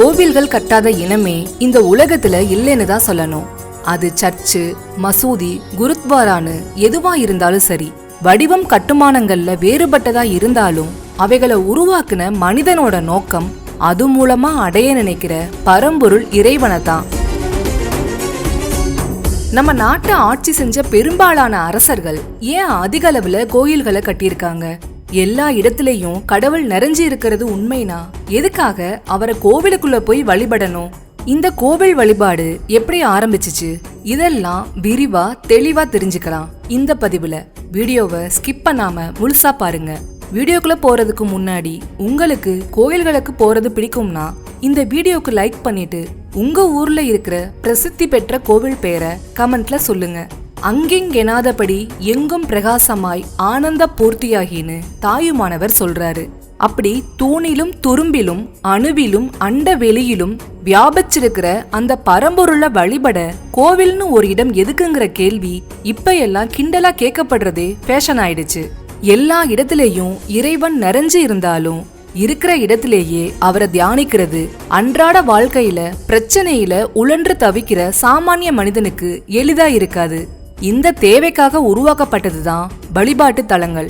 கோவில்கள் கட்டாத இனமே இந்த உலகத்துல இல்லைன்னு தான் சொல்லணும். அது சர்ச்சு, மசூதி, குருத்வாரான்னு எதுவா இருந்தாலும் சரி, வடிவம் கட்டுமானங்கள்ல வேறுபட்டதா இருந்தாலும் அவைகளை உருவாக்குன மனிதனோட நோக்கம், அது மூலமா அடைய நினைக்கிற பரம்பொருள் இறைவனை தான். நம்ம நாட்டை ஆட்சி செஞ்ச பெரும்பாலான அரசர்கள் ஏன் அதிக அளவுல கோயில்களை கட்டியிருக்காங்க? எல்லா இடத்துலயும் கடவுள் நிறைஞ்சு இருக்கிறது உண்மைனா எதுக்காக அவரை கோவிலுக்குள்ள போய் வழிபடணும்? இந்த கோவில் வழிபாடு எப்படி ஆரம்பிச்சிச்சு? இதெல்லாம் விரிவா தெளிவா தெரிஞ்சுக்கலாம் இந்த பதிவுல. வீடியோவை ஸ்கிப் பண்ணாம முழுசா பாருங்க. வீடியோக்குள்ள போறதுக்கு முன்னாடி உங்களுக்கு கோயில்களுக்கு போறது பிடிக்கும்னா இந்த வீடியோக்கு லைக் பண்ணிட்டு உங்க ஊர்ல இருக்கிற பிரசித்தி பெற்ற கோவில் பேரை கமெண்ட்ல சொல்லுங்க. அங்கிங்கெனாதபடி எங்கும் பிரகாசமாய் ஆனந்த பூர்த்தியாகின்னு தாயுமானவர் சொல்றாரு. அப்படி தூணிலும் துரும்பிலும் அணுவிலும் அண்ட வெளியிலும் வியாபிச்சிருக்கிற அந்த பரம்பொருள வழிபட கோவில்னு ஒரு இடம் எதுக்குங்கிற கேள்வி இப்ப எல்லாம் கிண்டலா கேட்கப்படுறதே ஃபேஷன் ஆயிடுச்சு. எல்லா இடத்திலேயும் இறைவன் நிறைஞ்சு இருந்தாலும் இருக்கிற இடத்திலேயே அவரை தியானிக்கிறது அன்றாட வாழ்க்கையில பிரச்சனையில உழன்று தவிக்கிற சாமானிய மனிதனுக்கு எளிதா இருக்காது. இந்த தேவைக்காக உருவாக்கப்பட்டதுதான் வழிபாட்டு தலங்கள்.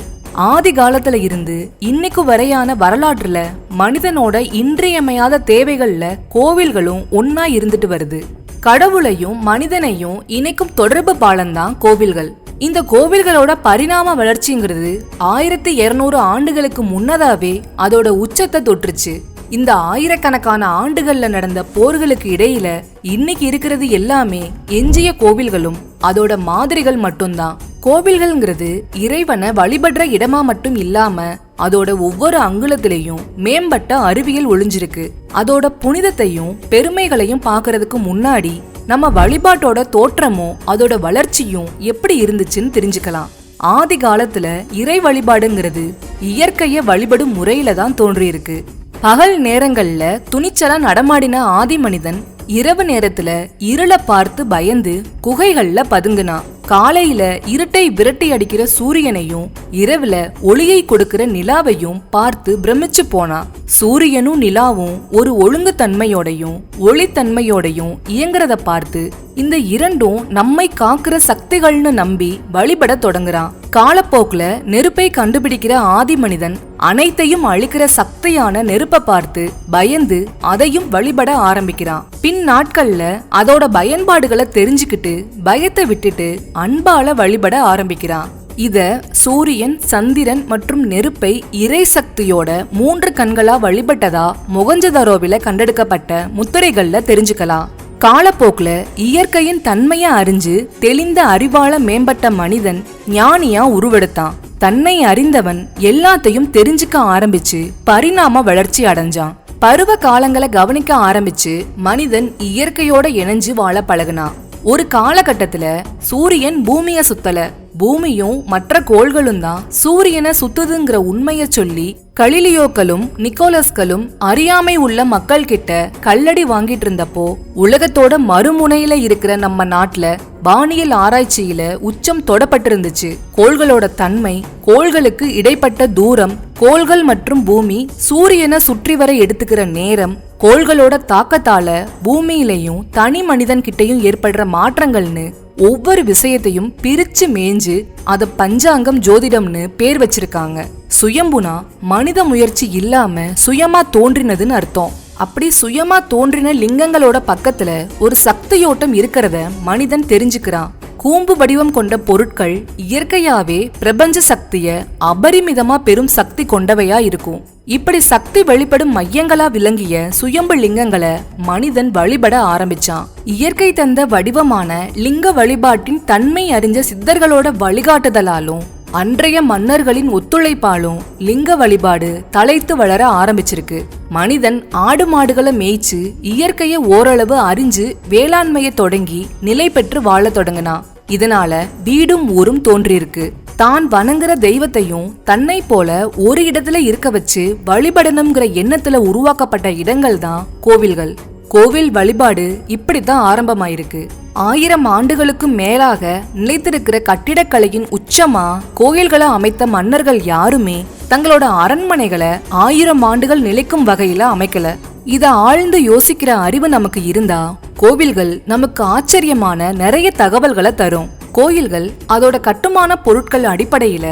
ஆதி காலத்துல இருந்து இன்னைக்கு வரையான வரலாற்றுல மனிதனோட இன்றியமையாத தேவைகள்ல கோவில்களும் ஒன்னா இருந்துட்டு வருது. கடவுளையும் மனிதனையும் இணைக்கும் தொடர்பு பாலம்தான் கோவில்கள். இந்த கோவில்களோட பரிணாம வளர்ச்சிங்கிறது 1200 ஆண்டுகளுக்கு முன்னதாவே அதோட உச்சத்தை தொற்றுச்சு. இந்த ஆயிரக்கணக்கான ஆண்டுகள்ல நடந்த போர்களுக்கு இடையில இன்னைக்கு இருக்கிறது எல்லாமே எஞ்சிய கோவில்களும் அதோட மாதிரிகள் மட்டும்தான். கோவில்கள்ங்கிறது இறைவனை வழிபடுற இடமா மட்டும் இல்லாம அதோட ஒவ்வொரு அங்குலத்திலையும் மேம்பட்ட அறிவியல் ஒளிஞ்சிருக்கு. அதோட புனிதத்தையும் பெருமைகளையும் பாக்குறதுக்கு முன்னாடி நம்ம வழிபாட்டோட தோற்றமும் அதோட வளர்ச்சியும் எப்படி இருந்துச்சுன்னு தெரிஞ்சுக்கலாம். ஆதி காலத்துல இறை வழிபாடுங்கிறது இயற்கைய வழிபடும் முறையில தான் தோன்றியிருக்கு. பகல் நேரங்கள்ல துணிச்சலா நடமாடின ஆதி மனிதன் இரவு நேரத்துல இருளை பார்த்து பயந்து குகைகள்ல பதுங்குனான். காலையில இருட்டை விரட்டி அடிக்கிற சூரியனையும் இரவுல ஒளியை கொடுக்கிற நிலாவையும் பார்த்து பிரமிச்சு போனான். சூரியனும் நிலாவும் ஒரு ஒழுங்கு தன்மையோடையும் ஒளித்தன்மையோடையும் இயங்குறத பார்த்து இந்த இரண்டும் நம்மை காக்குற சக்திகள்னு நம்பி வழிபட தொடங்குறான். காலப்போக்குல நெருப்பை கண்டுபிடிக்கிற ஆதி மனிதன் அனைத்தையும் அழிக்கிற சக்தியான நெருப்பை பார்த்து பயந்து அதையும் வழிபட ஆரம்பிக்கிறான். பின் நாட்கள்ல அதோட பயன்பாடுகளை தெரிஞ்சுக்கிட்டு பயத்தை விட்டுட்டு அன்பால வழிபட ஆரம்பிக்கிறான். இத சூரியன், சந்திரன் மற்றும் நெருப்பை இறை சக்தியோட 3 கண்களா வழிபட்டதா மொகஞ்சதாரோவில கண்டெடுக்கப்பட்ட முத்திரைகள்ல தெரிஞ்சுக்கலாம். காலப்போக்குல இயற்கையின் தன்மைய அறிஞ்சு தெளிந்த அறிவால மேம்பட்ட மனிதன் ஞானியா உருவெடுத்தான். தன்னை அறிந்தவன் எல்லாத்தையும் தெரிஞ்சுக்க ஆரம்பிச்சு பரிணாம வளர்ச்சி அடைஞ்சான். பருவ காலங்களை கவனிக்க ஆரம்பிச்சு மனிதன் இயற்கையோட இணைஞ்சு வாழ பழகுனான். ஒரு காலகட்டத்துல சூரியன் பூமிய சுத்தல, பூமியும் மற்ற கோள்களும் தான் சூரியனை சுத்துதுங்கிற உண்மைய சொல்லி கலிலியோக்களும் நிக்கோலஸ்களும் அறியாமை உள்ள மக்கள் கிட்ட கல்லடி வாங்கிட்டு இருந்தப்போ உலகத்தோட மறுமுனையில இருக்கிற நம்ம நாட்டுல வானியல் ஆராய்ச்சியில உச்சம் தொடப்பட்டிருந்துச்சு. கோள்களோட தன்மை, கோள்களுக்கு இடைப்பட்ட தூரம், கோள்கள் மற்றும் பூமி சூரியனை சுற்றி வர எடுத்துக்கிற நேரம், கோள்களோட தாக்கத்தால பூமியிலையும் தனி மனிதன் கிட்டையும் ஏற்படுற மாற்றங்கள்னு ஒவ்வொரு விஷயத்தையும் பிரிச்சு மேய்ஞ்சு அத பஞ்சாங்கம் ஜோதிடம்னு பேர் வச்சிருக்காங்க. சுயம்புனா மனித முயற்சி இல்லாம சுயமா தோன்றினதுன்னு அர்த்தம். அப்படி சுயமா தோன்றின லிங்கங்களோட பக்கத்துல ஒரு சக்தியோட்டம் இருக்கிறத மனிதன் தெரிஞ்சுக்கிறான். கூம்பு வடிவம் கொண்ட பொருட்கள் இயற்கையாவே பிரபஞ்ச சக்திய அபரிமிதமா பெரும் சக்தி கொண்டவையா இருக்கும். இப்படி சக்தி வெளிப்படும் மையங்களா விளங்கிய சுயம்பு லிங்கங்களை மனிதன் வழிபட ஆரம்பிச்சான். இயற்கை தந்த வடிவமான லிங்க வழிபாட்டின் தன்மை அறிஞ்ச சித்தர்களோட வழிகாட்டுதலாலும் அன்றைய மன்னர்களின் ஒத்துழைப்பாலும் லிங்க வழிபாடு தலைத்து வளர ஆரம்பிச்சிருக்கு. மனிதன் ஆடு மாடுகளை மேய்ச்சு இயற்கைய ஓரளவு அறிஞ்சு வேளாண்மையை தொடங்கி நிலை பெற்று வாழ தொடங்கினான். இதனால வீடும் ஊரும் தோன்றியிருக்கு. தான் வணங்குற தெய்வத்தையும் தன்னை போல ஒரு இடத்துல இருக்க வச்சு வழிபடணுங்கிற எண்ணத்துல உருவாக்கப்பட்ட இடங்கள் தான் கோவில்கள். கோவில் வழிபாடு இப்படித்தான் ஆரம்பமாயிருக்கு. 1000 ஆண்டுகளுக்கு மேலாக நிலைத்திருக்கிற கட்டிடக்கலையின் உச்சமா கோயில்களை அமைத்த மன்னர்கள் யாருமே தங்களோட அரண்மனைகளை 1000 ஆண்டுகள் நிலைக்கும் வகையில அமைக்கல. இத ஆழ்ந்து யோசிக்கிற அறிவு நமக்கு இருந்தா கோவில்கள் நமக்கு ஆச்சரியமான நிறைய தகவல்களை தரும். கோயில்கள் அதோட கட்டுமான பொருட்கள் அடிப்படையில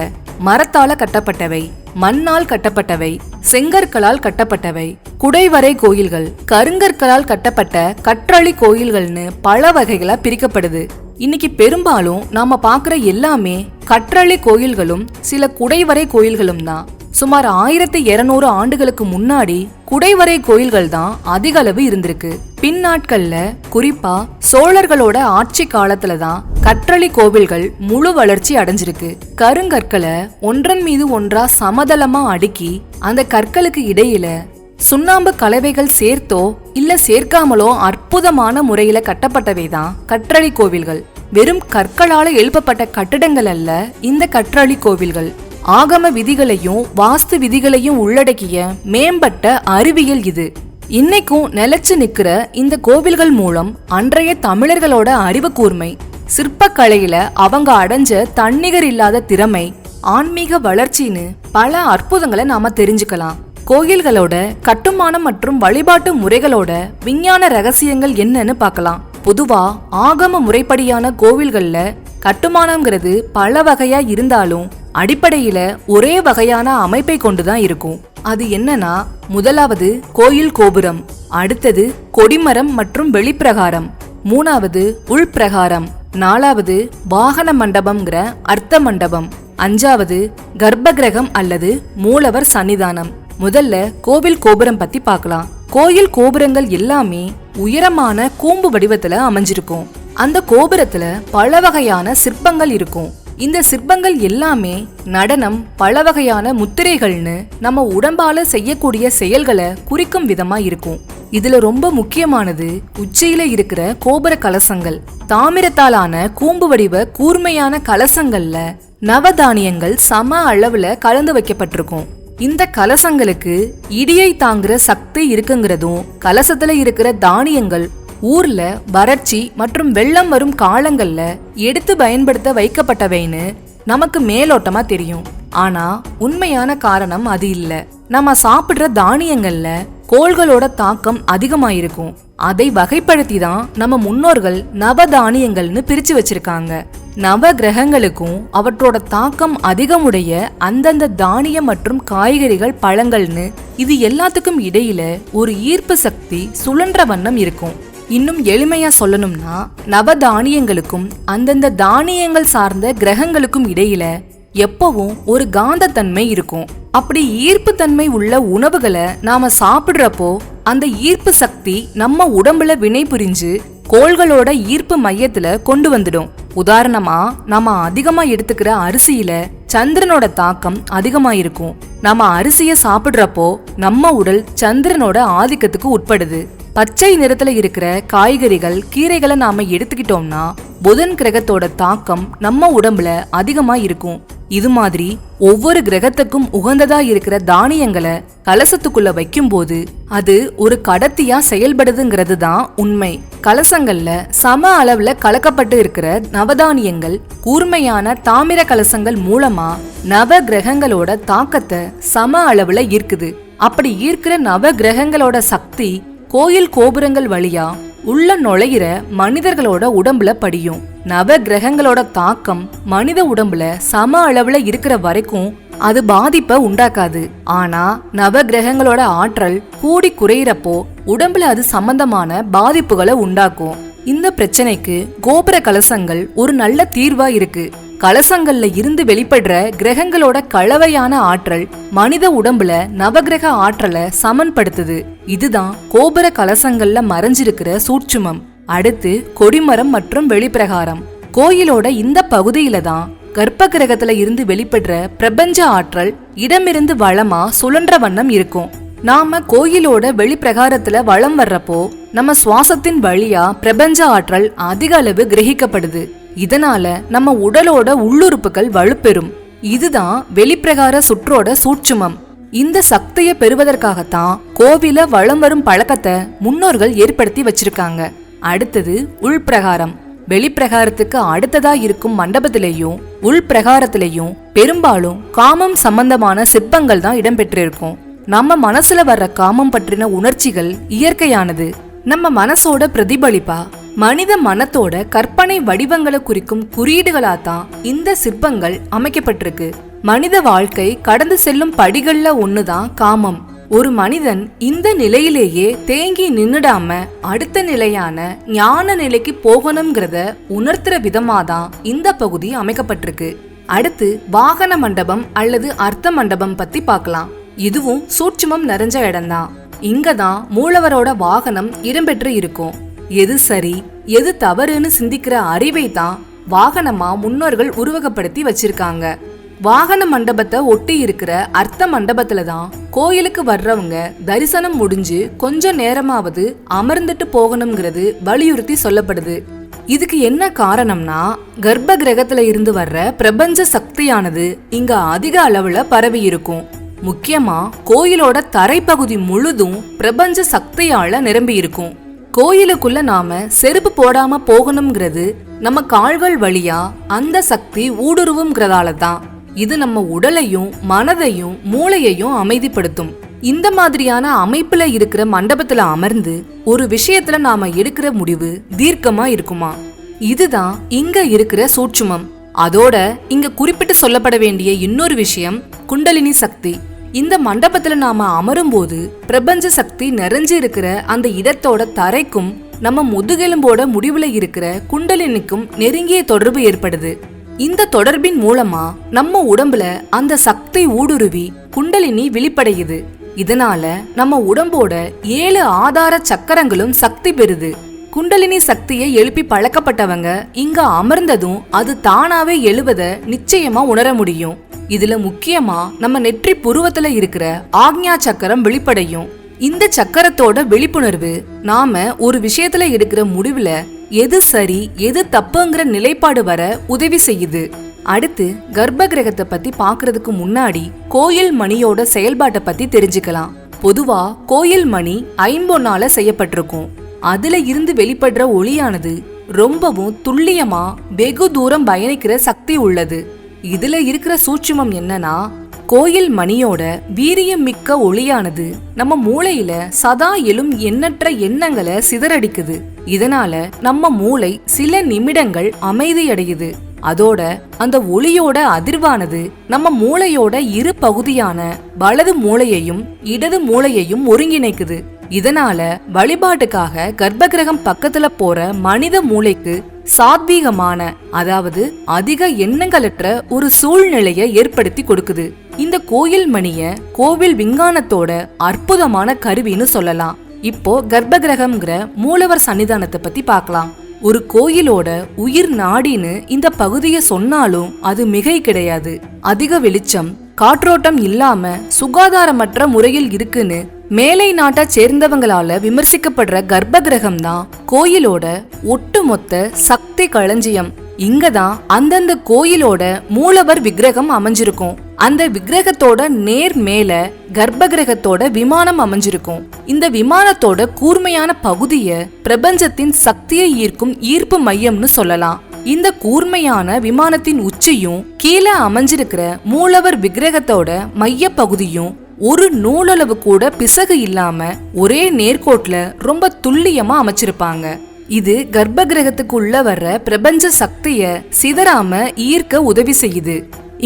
மரத்தால கட்டப்பட்டவை, மண்ணால் கட்டப்பட்டவை, செங்கற்களால் கட்டப்பட்டவை, குடைவரை கோயில்கள், கருங்கற்களால் கட்டப்பட்ட கற்றளி கோயில்கள்னு பல வகைகளா பிரிக்கப்படுது. இன்னைக்கு பெரும்பாலும் நாம பாக்குற எல்லாமே கற்றளி கோயில்களும் சில குடைவரை கோயில்களும் தான். சுமார் 1200 ஆண்டுகளுக்கு முன்னாடி குடைவரை கோயில்கள் தான் அதிக அளவு இருந்திருக்கு. பின்னாட்கள்ல குறிப்பா சோழர்களோட ஆட்சி காலத்துல தான் கற்றளி கோவில்கள் முழு வளர்ச்சி அடைஞ்சிருக்கு. கருங்கற்களை ஒன்றன் மீது ஒன்றா சமதளமா அடுக்கி அந்த கற்களுக்கு இடையில சுண்ணாம்பு கலவைகள் சேர்த்தோ இல்ல சேர்க்காமலோ அற்புதமான முறையில கட்டப்பட்டவைதான் கற்றளி கோவில்கள். வெறும் கற்களால எழுப்பப்பட்ட கட்டிடங்கள் அல்ல இந்த கற்றளி கோவில்கள். ஆகம விதிகளையும் வாஸ்து விதிகளையும் உள்ளடக்கிய மேம்பட்ட அறிவியல் இது. இன்னைக்கும் நிலைச்சு நிக்கிற இந்த கோவில்கள் மூலம் அன்றைய தமிழர்களோட அறிவு கூர்மை, சிற்பக்கலையில அவங்க அடைஞ்ச தன்னிகர் இல்லாத திறமை, ஆன்மீக வளர்ச்சின்னு பல அற்புதங்களை நாம தெரிஞ்சுக்கலாம். கோயில்களோட கட்டுமானம் மற்றும் வழிபாட்டு முறைகளோட விஞ்ஞான ரகசியங்கள் என்னன்னு பார்க்கலாம். பொதுவா ஆகம முறைப்படியான கோவில்கள்ல கட்டுமானம்ங்கிறது பல வகையா இருந்தாலும் அடிப்படையில ஒரே வகையான அமைப்பை கொண்டுதான் இருக்கும். அது என்னன்னா, முதலாவது கோயில் கோபுரம், அடுத்தது கொடிமரம் மற்றும் வெளிப்பிரகாரம், மூணாவது உள்பிரகாரம், நாலாவது வாகன மண்டபம்ங்கிற அர்த்த மண்டபம், அஞ்சாவது கர்ப்பகிரகம் அல்லது மூலவர் சன்னிதானம். முதல்ல கோவில் கோபுரம் பத்தி பார்க்கலாம். கோயில் கோபுரங்கள் எல்லாமே உயரமான கூம்பு வடிவத்துல அமைஞ்சிருக்கும். அந்த கோபுரத்துல பல வகையான சிற்பங்கள் இருக்கும். இந்த சிற்பங்கள் எல்லாமே நடனம், பல வகையான முத்திரைகள்னு நம்ம உடம்பால செய்யக்கூடிய செயல்களை குறிக்கும் விதமா இருக்கும். இதுல ரொம்ப முக்கியமானது உச்சியில இருக்கிற கோபுர கலசங்கள். தாமிரத்தாலான கூம்பு வடிவ கூர்மையான கலசங்கள்ல நவதானியங்கள் சம அளவுல கலந்து வைக்கப்பட்டிருக்கும். இந்த கலசங்களுக்கு இடியை தாங்குற சக்தி இருக்குங்கிறதும், கலசத்துல இருக்கிற தானியங்கள் ஊர்ல வறட்சி மற்றும் வெள்ளம் வரும் காலங்கள்ல எடுத்து பயன்படுத்த வைக்கப்பட்டவைன்னு நமக்கு மேலோட்டமா தெரியும். ஆனா உண்மையான காரணம் அது இல்ல. நம்ம சாப்பிடுற தானியங்கள்ல கோள்களோட தாக்கம் அதிகமாயிருக்கும். அதை வகைப்படுத்தி தான் நம்ம முன்னோர்கள் நவ தானியங்கள்னு பிரிச்சு வச்சிருக்காங்க. நவ கிரகங்களுக்கும் அவற்றோட தாக்கம் அதிகமுடைய அந்தந்த தானியம் மற்றும் காய்கறிகள், பழங்கள்னு இது எல்லாத்துக்கும் இடையில ஒரு ஈர்ப்பு சக்தி சுழன்ற வண்ணம் இருக்கும். இன்னும் எளிமையா சொல்லணும்னா, நவதானியங்களுக்கும் அந்தந்த தானியங்கள் சார்ந்த கிரகங்களுக்கும் இடையில எப்பவும் ஒரு காந்த தன்மை இருக்கும். அப்படி ஈர்ப்பு தன்மை உள்ள உணவுகளை நாம சாப்பிடுறப்போ அந்த ஈர்ப்பு சக்தி நம்ம உடம்புல வினை புரிஞ்சு கோள்களோட ஈர்ப்பு மையத்துல கொண்டு வந்துடும். உதாரணமா, நம்ம அதிகமா எடுத்துக்கிற அரிசியில சந்திரனோட தாக்கம் அதிகமா இருக்கும். நம்ம அரிசிய சாப்பிடுறப்போ நம்ம உடல் சந்திரனோட ஆதிக்கத்துக்கு உட்படுது. பச்சை நிறத்துல இருக்கிற காய்கறிகள், கீரைகளை நாம எடுத்துக்கிட்டோம்னா புதன் கிரகத்தோட தாக்கம் நம்ம உடம்புல அதிகமா இருக்கும். இது மாதிரி ஒவ்வொரு கிரகத்துக்கும் உகந்ததா இருக்கிற தானியங்களை கலசத்துக்குள்ள வைக்கும் போது அது ஒரு கடத்தியா செயல்படுதுங்கிறது தான் உண்மை. கலசங்கள்ல சம அளவுல கலக்கப்பட்டு இருக்கிற நவதானியங்கள் கூர்மையான தாமிர கலசங்கள் மூலமா நவ கிரகங்களோட தாக்கத்தை சம அளவுல ஈர்க்குது. அப்படி ஈர்க்கிற நவ கிரகங்களோட சக்தி கோயில் கோபுரங்கள் வழியா உள்ள நுழையிற மனிதர்களோட உடம்புல படியும். நவ கிரகங்களோட தாக்கம் மனித உடம்புல சம அளவுல இருக்கிற வரைக்கும் அது பாதிப்பை உண்டாக்காது. ஆனா நவ கிரகங்களோட ஆற்றல் கூடி குறையிறப்போ உடம்புல அது சம்பந்தமான பாதிப்புகளை உண்டாக்கும். இந்த பிரச்சனைக்கு கோபுர கலசங்கள் ஒரு நல்ல தீர்வா இருக்கு. கலசங்கள்ல இருந்து வெளிப்படுற கிரகங்களோட கலவையான ஆற்றல் மனித உடம்புல நவகிரக ஆற்றலை சமன்படுத்துது. இதுதான் கோபுர கலசங்கள்ல மறைஞ்சிருக்கிற சூட்சுமம். அடுத்து கொடிமரம் மற்றும் வெளிப்பிரகாரம். கோயிலோட இந்த பகுதியில தான் கர்ப்ப கிரகத்துல இருந்து வெளிப்படுற பிரபஞ்ச ஆற்றல் இடமிருந்து வளமா சுழன்ற வண்ணம் இருக்கும். நாம கோயிலோட வெளிப்பிரகாரத்துல வளம் வர்றப்போ நம்ம சுவாசத்தின் வழியா பிரபஞ்ச ஆற்றல் அதிக அளவு கிரகிக்கப்படுது. இதனால நம்ம உடலோட உள்ளுறுப்புகள் வலுப்பெறும். இதுதான் வெளிப்பிரகார சுற்றோட சூட்சுமம். இந்த சக்தியை பெறுவதற்காகத்தான் கோவில வளம் வரும் பழக்கத்தை முன்னோர்கள் ஏற்படுத்தி வச்சிருக்காங்க. அடுத்தது உள்பிரகாரம். வெளிப்பிரகாரத்துக்கு அடுத்ததா இருக்கும் மண்டபத்திலையும் உள்பிரகாரத்திலையும் பெரும்பாலும் காமம் சம்பந்தமான சிற்பங்கள் தான் இடம்பெற்றிருக்கும். நம்ம மனசுல வர்ற காமம் பற்றின உணர்ச்சிகள் இயற்கையானது, நம்ம மனசோட பிரதிபலிப்பா மனித மனத்தோட கற்பனை வடிவங்களை குறிக்கும் குறியீடுகளாத்தான் இந்த சிற்பங்கள் அமைக்கப்பட்டிருக்கு. மனித வாழ்க்கை கடந்து செல்லும் படிகள்ல ஒண்ணுதான் காமம். ஒரு மனிதன் இந்த நிலையிலேயே தேங்கி நின்னுடாம அடுத்த நிலையான ஞான நிலைக்கு போகணும்ங்கிறத உணர்த்துற விதமாதான் இந்த பகுதி அமைக்கப்பட்டிருக்கு. அடுத்து வாகன மண்டபம் அல்லது அர்த்த மண்டபம் பத்தி பார்க்கலாம். இதுவும் சூட்சுமம் நிறைஞ்ச இடம்தான். இங்கதான் மூலவரோட வாகனம் இடம்பெற்று இருக்கும். எது சரி எது தவறுன்னு சிந்திக்கிற அறிவை தான் வாகனமா முன்னோர்கள் உருவகப்படுத்தி வச்சிருக்காங்க. வாகன மண்டபத்தை ஒட்டி இருக்கிற அர்த்த மண்டபத்துல தான் கோயிலுக்கு வர்றவங்க தரிசனம் முடிஞ்சு கொஞ்ச நேரமாவது அமர்ந்துட்டு போகணுங்கிறது வலியுறுத்தி சொல்லப்படுது. இதுக்கு என்ன காரணம்னா, கர்ப்ப கிரகத்துல இருந்து வர்ற பிரபஞ்ச சக்தியானது இங்க அதிக அளவுல பரவி இருக்கும். முக்கியமா கோயிலோட தரைப்பகுதி முழுதும் பிரபஞ்ச சக்தியால நிரம்பி இருக்கும். கோயிலுக்குள்ள நாம செருப்பு போடாம போகணும்ங்கிறது நம்ம கால்கள் வழியா அந்த சக்தி ஊடுருவும்ங்கிறதால தான். இது நம்ம உடலையும் மனதையும் மூளையையும் அமைதிப்படுத்தும். இந்த மாதிரியான அமைப்புல இருக்கிற மண்டபத்துல அமர்ந்து ஒரு விஷயத்துல நாம எடுக்கிற முடிவு தீர்க்கமா இருக்குமா? இதுதான் இங்க இருக்கிற சூட்சுமம். அதோட இங்க குறிப்பிட்டு சொல்லப்பட வேண்டிய இன்னொரு விஷயம் குண்டலினி சக்தி. இந்த மண்டபத்துல நாம அமரும் போது பிரபஞ்ச சக்தி நிறைஞ்சு இருக்கிற அந்த இடத்தோட தரைக்கும் நம்ம முதுகெலும்போட முடிவுல இருக்கிற குண்டலினிக்கும் நெருங்கிய தொடர்பு ஏற்படுது. இந்த தொடர்பின் மூலமா நம்ம உடம்புல அந்த சக்தி ஊடுருவி குண்டலினி வெளிப்படையுது. இதனால நம்ம உடம்போட 7 ஆதார சக்கரங்களும் சக்தி பெறுது. குண்டலினி சக்தியை எழுப்பி பழக்கப்பட்டவங்க இங்க அமர்ந்ததும் அது தானாவே எழுவத நிச்சயமா உணர முடியும். இதுல முக்கியமா நம்ம நெற்றி புருவத்துல இருக்கிற ஆக்ஞா சக்கரம் வெளிப்படையும். இந்த சக்கரத்தோட விழிப்புணர்வு நாம ஒரு விஷயத்துல எடுக்கிற முடிவுல எது சரி எது தப்புங்கிற நிலைப்பாடு வர உதவி செய்யுது. அடுத்து கர்ப்ப கிரகத்தை பத்தி பாக்குறதுக்கு முன்னாடி கோயில் மணியோட செயல்பாட்டை பத்தி தெரிஞ்சுக்கலாம். பொதுவா கோயில் மணி ஐம்பொன்னால செய்யப்பட்டிருக்கும். அதுல இருந்து வெளிப்படுற ஒளியானது ரொம்பவும் துல்லியமா வெகு தூரம் பயணிக்கிற சக்தி உள்ளது. இதுல இருக்கிற சூட்சுமம் என்னன்னா, கோயில் மணியோட வீரியம் மிக்க ஒளியானது நம்ம மூளையில சதா எழும் எண்ணற்ற எண்ணங்களை சிதறடிக்குது. இதனால நம்ம மூளை சில நிமிடங்கள் அமைதியடையுது. அதோட அந்த ஒளியோட அதிர்வானது நம்ம மூளையோட இரு பகுதியான வலது மூளையையும் இடது மூளையையும் ஒருங்கிணைக்குது. இதனால வழிபாட்டுக்காக கர்ப்ப கிரகம் பக்கத்துல போற மனித மூளைக்கு சாத்வீகமான, அதாவது அதிக எண்ணங்களற்ற ஒரு சூழ்நிலையை ஏற்படுத்தி கொடுக்குது. இந்த கோயில் மணிய கோவில் விஞ்ஞானத்தோட அற்புதமான கருவின்னு சொல்லலாம். இப்போ கர்ப்ப கிரகம்ங்கிற மூலவர் சன்னிதானத்தை பத்தி பார்க்கலாம். ஒரு கோயிலோட உயிர் நாடின்னு இந்த பகுதியை சொன்னாலும் அது மிகை கிடையாது. அதிக வெளிச்சம், காற்றோட்டம் இல்லாம சுகாதாரமற்ற முறையில் இருக்குன்னு மேலை நாட்டை சேர்ந்தவங்களால விமர்சிக்கப்படுற கர்ப்ப கிரகம் தான் கோயிலோட ஒட்டுமொத்த சக்தி களஞ்சியம். இங்கதான் அந்தந்த கோயிலோட மூலவர் விக்கிரகம் அமைஞ்சிருக்கும். அந்த விக்கிரகத்தோட நேர் மேல கர்ப்ப கிரகத்தோட விமானம் அமைஞ்சிருக்கும். இந்த விமானத்தோட கூர்மையான பகுதிய பிரபஞ்சத்தின் சக்தியை ஈர்க்கும் ஈர்ப்பு மையம்னு சொல்லலாம். இந்த கூர்மையான விமானத்தின் உச்சியும் கீழே அமைஞ்சிருக்கிற மூலவர் விக்கிரகத்தோட மைய பகுதியும் ஒரு நூலளவு கூட பிசகு இல்லாம ஒரே நேர்கோட்ல ரொம்ப துல்லியமா அமைச்சிருப்பாங்க. இது கர்ப்ப கிரகத்துக்குள்ள வர்ற பிரபஞ்ச சக்திய சிதறாம ஈர்க்க உதவி செய்யுது.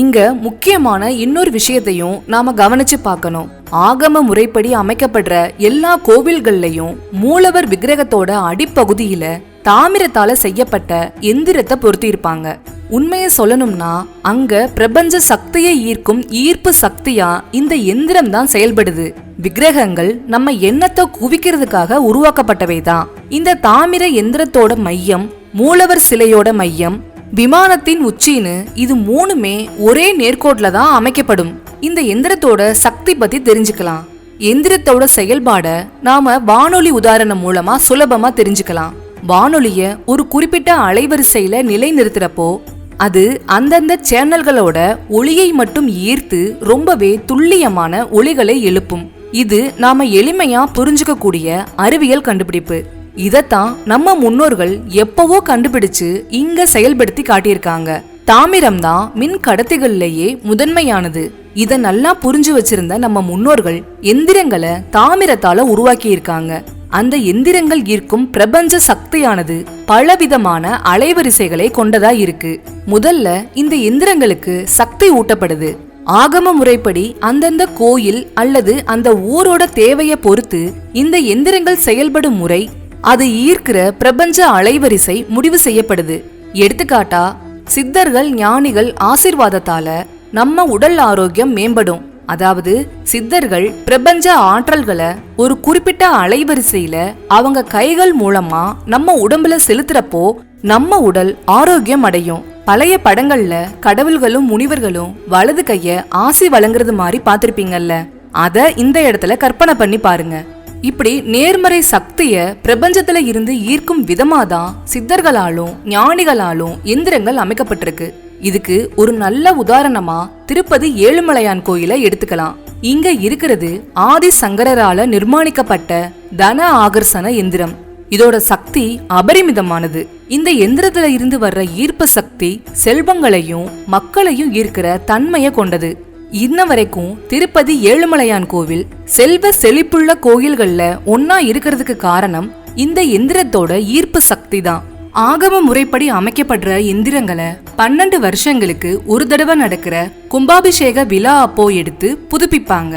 இங்க முக்கியமான இன்னொரு விஷயத்தையும் நாம கவனிச்சு பார்க்கணும். ஆகம முறைப்படி அமைக்கப்படுற எல்லா கோவில்கள்லயும் மூலவர் விக்கிரகத்தோட அடிப்பகுதியில தாமிரத்தால செய்யப்பட்ட எந்திரத்தை பொருத்தி இருப்பாங்க. உண்மையை சொல்லணும்னா அங்க பிரபஞ்ச சக்தியை ஈர்க்கும் ஈர்ப்பு சக்தியா இந்த எந்திரம் தான் செயல்படுது. விக்கிரகங்கள் நம்ம எண்ணத்தை குவிக்கிறதுக்காக உருவாக்கப்பட்டவை தான். இந்த தாமிர எந்திரத்தோட மையம், மூலவர் சிலையோட மையம், விமானத்தின் உச்சின்னு இது மூணுமே ஒரே நேர்கோட்ல தான் அமைக்கப்படும். இந்த எந்திரத்தோட சக்தி பத்தி தெரிஞ்சுக்கலாம். எந்திரத்தோட செயல்பாட நாம வானொலி உதாரணம் மூலமா சுலபமா தெரிஞ்சுக்கலாம். வானொலிய ஒரு குறிப்பிட்ட அலைவரிசையில நிலை நிறுத்துறப்போ அது அந்தந்த சேனல்களோட ஒளியை மட்டும் ஈர்த்து ரொம்பவே துல்லியமான ஒளிகளை எழுப்பும். இது நாம எளிமையா புரிஞ்சுக்க கூடிய அறிவியல் கண்டுபிடிப்பு. இதத்தான் நம்ம முன்னோர்கள் எப்பவோ கண்டுபிடிச்சு இங்க செயல்படுத்தி காட்டியிருக்காங்க. தாமிரம் தான் மின் கடத்திகள்லயே முதன்மையானது. இத நல்லா புரிஞ்சு வச்சிருந்த நம்ம முன்னோர்கள் எந்திரங்களை தாமிரத்தால உருவாக்கி இருக்காங்க. அந்த எந்திரங்கள் ஈர்க்கும் பிரபஞ்ச சக்தியானது பலவிதமான அலைவரிசைகளை கொண்டதா இருக்கு. முதல்ல இந்த எந்திரங்களுக்கு சக்தி ஊட்டப்படுது. ஆகம முறைப்படி அந்தந்த கோயில் அல்லது அந்த ஊரோட தேவையை பொறுத்து இந்த எந்திரங்கள் செயல்படும் முறை, அது ஈர்க்கிற பிரபஞ்ச அலைவரிசை முடிவு செய்யப்படுது. எடுத்துக்காட்டா, சித்தர்கள் ஞானிகள் ஆசீர்வாதத்தால நம்ம உடல் ஆரோக்கியம் மேம்படும். அதாவது சித்தர்கள் பிரபஞ்ச ஆற்றல்களை ஒரு குறிப்பிட்ட அலைவரிசையில அவங்க கைகள் மூலமா நம்ம உடம்புல செலுத்துறப்போ நம்ம உடல் ஆரோக்கியம் அடையும். பழைய படங்கள்ல கடவுள்களும் முனிவர்களும் வலது கைய ஆசி வழங்குறது மாதிரி பாத்திருப்பீங்கல்ல, அத இந்த இடத்துல கற்பனை பண்ணி பாருங்க. இப்படி நேர்மறை சக்திய பிரபஞ்சத்துல இருந்து ஈர்க்கும் விதமாதான் சித்தர்களாலும் ஞானிகளாலும் எந்திரங்கள் அமைக்கப்பட்டிருக்கு. இதுக்கு ஒரு நல்ல உதாரணமா திருப்பதி ஏழுமலையான் கோயிலை எடுத்துக்கலாம். இங்க இருக்கிறது ஆதி சங்கரால நிர்மாணிக்கப்பட்ட தன ஆகர்ஷண எந்திரம். இதோட சக்தி அபரிமிதமானது. இந்த எந்திரத்துல இருந்து வர்ற ஈர்ப்பு சக்தி செல்வங்களையும் மக்களையும் ஈர்க்கிற தன்மைய கொண்டது. இன்ன வரைக்கும் திருப்பதி ஏழுமலையான் கோவில் செல்வ செழிப்புள்ள கோயில்கள்ல ஒன்னா இருக்கிறதுக்கு காரணம் இந்த எந்திரத்தோட ஈர்ப்பு சக்தி தான். ஆகம முறைப்படி அமைக்கப்படுற எந்திரங்களை 12 வருஷங்களுக்கு ஒரு தடவை நடக்கிற கும்பாபிஷேக விழா அப்போ எடுத்து புதுப்பிப்பாங்க.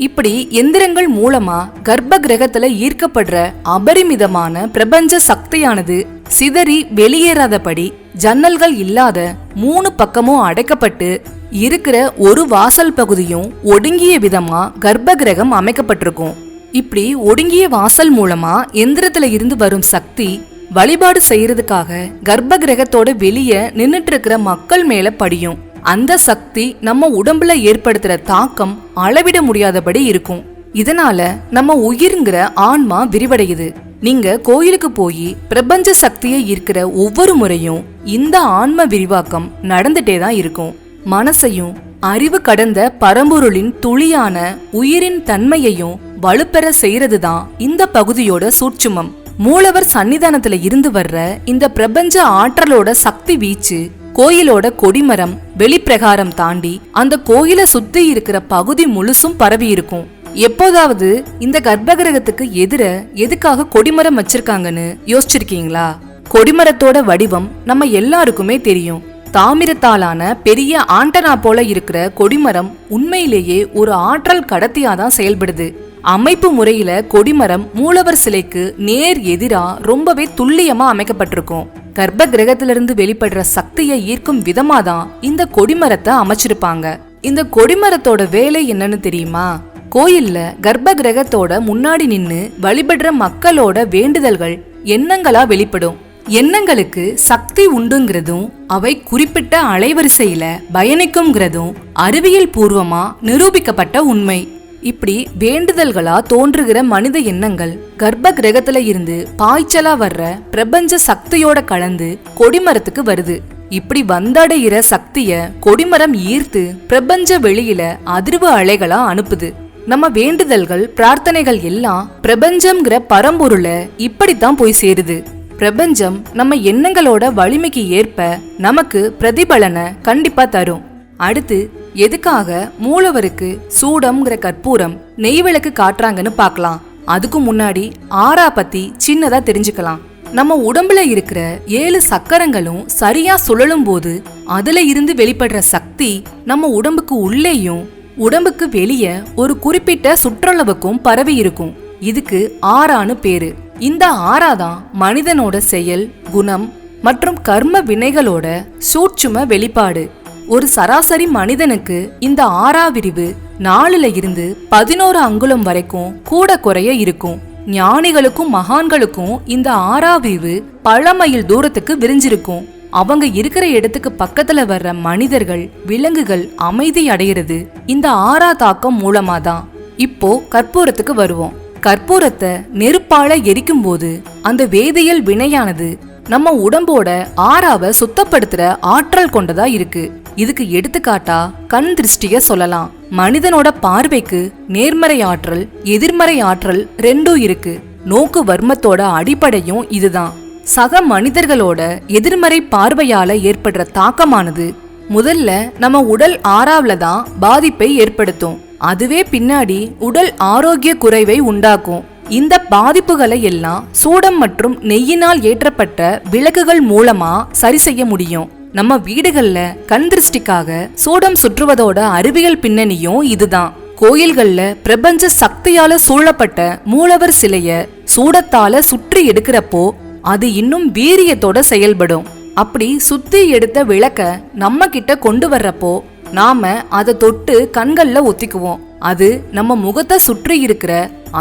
இப்படி எந்திரங்கள் மூலமா கர்ப்ப கிரகத்துல ஈர்க்கப்படுற அபரிமிதமான பிரபஞ்ச சக்தியானது சிதறி வெளியேறாதபடி ஜன்னல்கள் இல்லாத 3 பக்கமும் அடைக்கப்பட்டு இருக்கிற ஒரு வாசல் பகுதியும் ஒடுங்கிய விதமா கர்ப்ப கிரகம் அமைக்கப்பட்டிருக்கும். இப்படி ஒடுங்கிய வாசல் மூலமா எந்திரத்துல இருந்து வரும் சக்தி வழிபாடு செய்யறதுக்காக கர்ப்ப கிரகத்தோட வெளியே நின்னுட்டு இருக்கிற மக்கள் மேல படியும். அந்த சக்தி நம்ம உடம்புல ஏற்படுத்துற தாக்கம் அளவிட முடியாதபடி இருக்கும். இதனால நம்ம உயிருங்கிற ஆன்மா விரிவடையுது. நீங்க கோயிலுக்கு போய் பிரபஞ்ச சக்தியை ஈர்க்கிற ஒவ்வொரு முறையும் இந்த ஆன்ம விரிவாக்கம் நடந்துட்டே தான் இருக்கும். மனசையும் அறிவு கடந்த பரம்பொருளின் துளியான உயிரின் தன்மையையும் வலுப்பெற செய்யறதுதான் இந்த பகுதியோட சூட்சுமம். மூலவர் சன்னிதானத்துல இருந்து வர்ற இந்த பிரபஞ்ச ஆற்றலோட சக்தி வீச்சு கோயிலோட கொடிமரம் வெளிப்பிரகாரம் தாண்டி அந்த கோயிலை சுத்தி இருக்கிற பகுதி முழுசும் பரவி இருக்கும். எப்போதாவது இந்த கர்ப்பகிரகத்துக்கு எதுக்காக கொடிமரம் வச்சிருக்காங்கன்னு யோசிச்சிருக்கீங்களா? கொடிமரத்தோட வடிவம் நம்ம எல்லாருக்குமே தெரியும். தாமிரத்தாலான பெரிய ஆண்டனா போல இருக்கிற கொடிமரம் உண்மையிலேயே ஒரு ஆற்றல் கடத்தியாதான் செயல்படுது. அமைப்பு முறையில கொடிமரம் மூலவர் சிலைக்கு நேர் எதிரா ரொம்பவே துல்லியமா அமைக்கப்பட்டிருக்கும். கர்ப்ப கிரகத்திலிருந்து வெளிப்படுற சக்தியை ஈர்க்கும் விதமாதான் இந்த கொடிமரத்தை அமைச்சிருப்பாங்க. இந்த கொடிமரத்தோட வேலை என்னன்னு தெரியுமா? கோயில்ல கர்ப்ப கிரகத்தோட முன்னாடி நின்னு வழிபடுற மக்களோட வேண்டுதல்கள் எண்ணங்களா வெளிப்படும். எண்ணங்களுக்கு சக்தி உண்டுங்கிறதும் அவை குறிப்பிட்ட அலைவரிசையில பயணிக்கும்ங்கிறதும் அறிவியல் பூர்வமா நிரூபிக்கப்பட்ட உண்மை. இப்படி வேண்டுதல்களா தோன்றுகிற மனித எண்ணங்கள் கர்ப்ப கிரகத்துல இருந்து பாய்ச்சலா வர்ற பிரபஞ்ச சக்தியோட கலந்து கொடிமரத்துக்கு வருது. இப்படி வந்தடைகிற சக்திய கொடிமரம் ஈர்த்து பிரபஞ்ச வெளியில அதிர்வு அலைகளா அனுப்புது. நம்ம வேண்டுதல்கள் பிரார்த்தனைகள் எல்லாம் பிரபஞ்சம்ங்கிற பரம்பொருளை இப்படித்தான் போய் சேருது. பிரபஞ்சம் நம்ம எண்ணங்களோட வலிமைக்கு ஏற்ப நமக்கு பிரதிபலனை கண்டிப்பா தரும். அடுத்து எதுக்காக மூலவருக்கு சூடம்ங்கிற கற்பூரம் நெய் விளக்கு காட்டுறாங்கன்னு பார்க்கலாம். அதுக்கு முன்னாடி ஆரா பத்தி சின்னதா தெரிஞ்சுக்கலாம். நம்ம உடம்புல இருக்கிற 7 சக்கரங்களும் சரியா சுழலும் போது அதுல இருந்து வெளிப்படுற சக்தி நம்ம உடம்புக்கு உள்ளேயும் உடம்புக்கு வெளியே ஒரு குறிப்பிட்ட சுற்றளவுக்கும் பரவி இருக்கும். இதுக்கு ஆரான்னு பேரு. இந்த ஆராதான் மனிதனோட செயல், குணம் மற்றும் கர்ம வினைகளோட சூட்சும வெளிப்பாடு. ஒரு சராசரி மனிதனுக்கு இந்த ஆறா விரிவு 4ல இருந்து 11 அங்குலம் வரைக்கும் கூட குறைய இருக்கும். ஞானிகளுக்கும் மகான்களுக்கும் இந்த ஆறா விரிவு பல மைல் தூரத்துக்கு விரிஞ்சிருக்கும். அவங்க இருக்கிற இடத்துக்கு பக்கத்துல வர்ற மனிதர்கள், விலங்குகள் அமைதி அடைகிறது இந்த ஆறா தாக்கம் மூலமாதான். இப்போ கற்பூரத்துக்கு வருவோம். கற்பூரத்தை நெருப்பால எரிக்கும் போது அந்த வேதியியல் வினையானது நம்ம உடம்போட ஆறாவை சுத்தப்படுத்துற ஆற்றல் கொண்டதா இருக்கு. இதுக்கு எடுத்துக்காட்டா கண் திருஷ்டிய சொல்லலாம். மனிதனோட பார்வைக்கு நேர்மறை ஆற்றல், எதிர்மறை ஆற்றல் ரெண்டும் இருக்கு. நோக்கு வர்மத்தோட அடிப்படையும் இதுதான். சக மனிதர்களோட எதிர்மறை பார்வையால ஏற்படுற தாக்கமானது முதல்ல நம்ம உடல் ஆறாவல தான் பாதிப்பை ஏற்படுத்தும். அதுவே பின்னாடி உடல் ஆரோக்கிய குறைவை உண்டாக்கும். இந்த பாதிப்புகளை எல்லாம் சூடம் மற்றும் நெய்யினால் ஏற்றப்பட்ட விளக்குகள் மூலமா சரி செய்ய முடியும். நம்ம வீடுகள்ல கண் திருஷ்டிக்காக சூடம் சுற்றுவதோட அறிவியல் பின்னணியும் இதுதான். கோயில்கள்ல பிரபஞ்ச சக்தியால சூழப்பட்ட மூலவர் சிலைய சூடத்தால சுற்றி எடுக்கிறப்போ அது இன்னும் வீரியத்தோட செயல்படும். அப்படி சுத்தி எடுத்த விளக்க நம்ம கிட்ட கொண்டு வர்றப்போ நாம அதை தொட்டு கண்கள்ல ஒத்திக்குவோம். அது நம்ம முகத்தை சுற்றி இருக்கிற,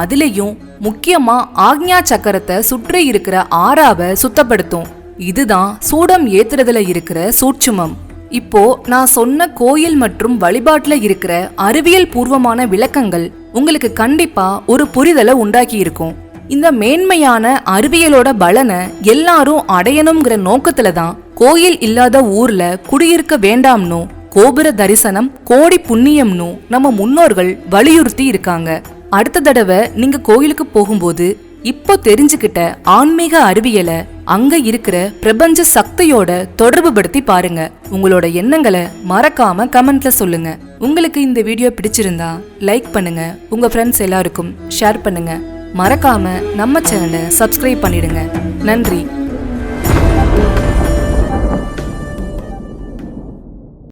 அதுலயும் முக்கியமா ஆக்ஞா சக்கரத்தை சுற்றி இருக்கிற ஆறாவை சுத்தப்படுத்தும். இதுதான் சூடம் ஏத்துறதுல இருக்கிற சூட்சுமம். இப்போ நான் சொன்ன கோயில் மற்றும் வழிபாட்டுல இருக்கிற அறிவியல் பூர்வமான விளக்கங்கள் உங்களுக்கு கண்டிப்பா ஒரு புரிதலை உண்டாக்கி இருக்கும். இந்த மேன்மையான அறிவியலோட பலனை எல்லாரும் அடையணுங்கிற நோக்கத்துல தான் கோயில் இல்லாத ஊர்ல குடியிருக்க வேண்டாம்னு கோபுர தரிசனம் கோடி புண்ணியம்னு நம்ம முன்னோர்கள் வலியுறுத்தி இருக்காங்க. அடுத்த தடவை நீங்க கோயிலுக்கு போகும்போது இப்போ தெரிஞ்சுக்கிட்ட ஆன்மீக அறிவியலை அங்க இருக்கிற பிரபஞ்ச சக்தியோட தொடர்பு படுத்தி பாருங்க. உங்களோட எண்ணங்களை மறக்காம கமெண்ட்ல சொல்லுங்க. உங்களுக்கு இந்த வீடியோ பிடிச்சிருந்தா லைக் பண்ணுங்க, உங்க ஃப்ரெண்ட்ஸ் எல்லாருக்கும் ஷேர் பண்ணுங்க. மறக்காம நம்ம சேனலை சப்ஸ்கிரைப் பண்ணிடுங்க. நன்றி.